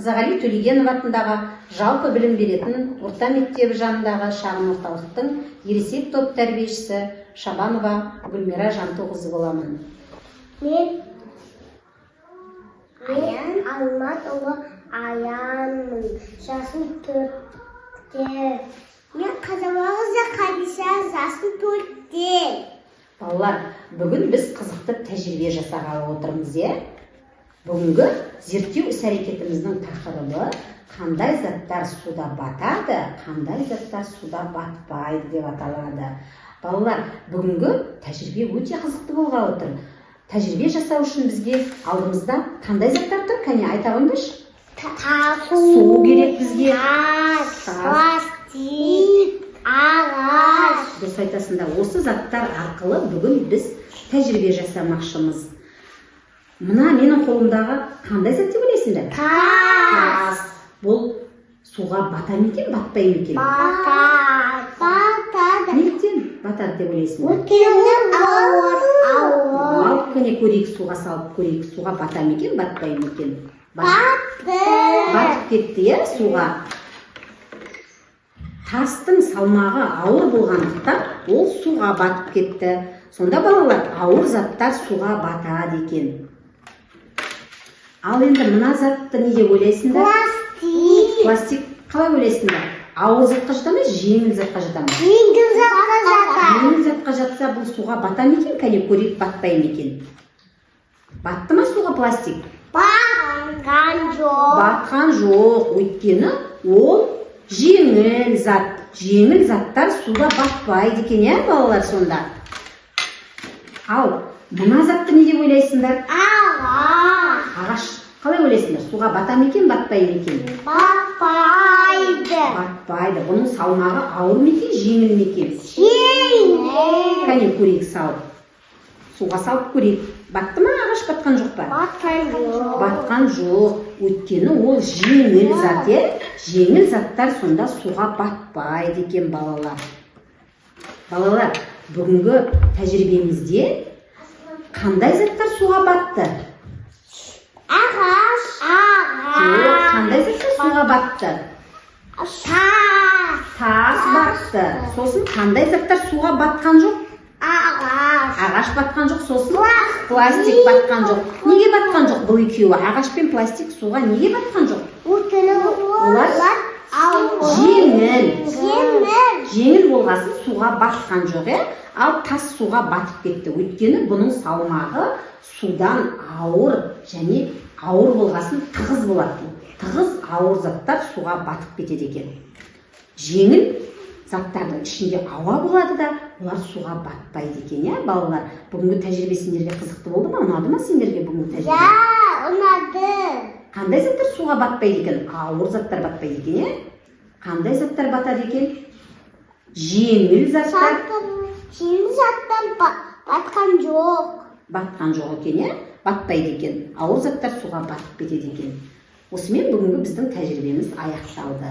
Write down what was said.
Мырзағали Төлегенов атындағы жалпы білім беретін орта мектебі жанындағы шағын орталықтың ересек топ тәрбиешісі Шабанова Гүлмира Жантоқызы боламын. Мен Аян Алматұлы Аянмын. Жасым 4-те. Мен Қазабағызы Қадиша, жасым 4-те. Балалар, бүгін біз қызықты тәжірибе жасағалы отырмыз, Бүгінгі зерттеу іс-әрекетіміздің тақырыбы қандай заттар суда батады, қандай заттар суда батпайды деп аталады. Балалар, бүгінгі тәжірибе өте қызықты болғалы отыр. Тәжірибе жасау үшін бізге алдымызда қандай заттар тұр? Кәне айта қойыңдаршы. Су керек бізге. Пластик, ағаш. Дұрыс айтасыңдар. Осы заттар арқылы бүгін біз тәжірибе жасамақшымыз. Мына менің қолымдағы қандай зат деп ойлайсыңдар? Тас. Бұл суға бата ма екен, батпай ма екен? Батады. Неліктен батады деп ойлайсыңдар? Өйткені ауыр. Алып кәне көрейік, суға салып көрейік. Суға бата ма екен, батпай ма екен? Батты. Батып кетті, суға. Тастың салмағы ауыр болғандықтан ол суға батып кетті. Сонда балалар, ауыр заттар суға батады екен. Ал енді мына затты не деп ойлайсыңдар? Пластик. Пластик қалай ойлайсыңдар? Ауыр затқа жата ма, жеңіл затқа жата ма? Жеңіл затқа жатады. Жеңіл затқа жатса, бұл суға бата ма екен? Кәне көрейік, батпай ма екен? Батты ма суға пластик? Батқан жоқ. Батқан жоқ. Өйткені ол жеңіл зат. Жеңіл заттар суда батпайды екен, балалар сонда? Ал мына затты не деп ойлайсыңдар? Ағаш. Қалай ойлайсыңдар? Суға бата ма екен, батпай ма екен? Батпайды. Батпайды. Бұның салмағы ауыр ма екен, жеңіл ме екен? Жеңіл. Кәне көрейік салып. Суға салып көрейік. Батты ма, ағаш батқан жоқ па? Батқан жоқ. Батқан жоқ. Өйткені ол жеңіл зат, Жеңіл заттар сонда суға батпайды екен, балалар. Балалар, бүгінгі тәжірибемізде қандай заттар суға батты? Ағаш. Қандай заттар суға батты? Тас батты. Сосын қандай заттар суға батқан жоқ? Ағаш батқан жоқ, сосын пластик батқан жоқ. Неге батқан жоқ бұл екеуі? Ағаш пен пластик суға неге батқан жоқ? Өйткені олар Жеңіл болғасын суға батқан жоқ, Ал тас суға батып кетті. Өйткені бұның салмағы судан ауыр және ауыр болғасын тығыз болады. Тығыз ауыр заттар суға батып кетеді екен. Жеңіл заттардың ішінде ауа болады да, олар суға батпайды екен, балалар? Бүгінгі тәжірибе сендерге қызықты болды ма? Ұнады ма сендерге бүгінгі тәжірибе? ұнады. Қандай заттар суға батпайды екен? Ауыр заттар батпайды екен, Қандай заттар батады екен? Жеңіл заттар. Жеңіл заттар батқан жоқ. Батқан жоқ екен, Батпайды екен. Ауыр заттар суға батып кетеді екен. Осымен бүгінгі біздің тәжірибеміз аяқталды.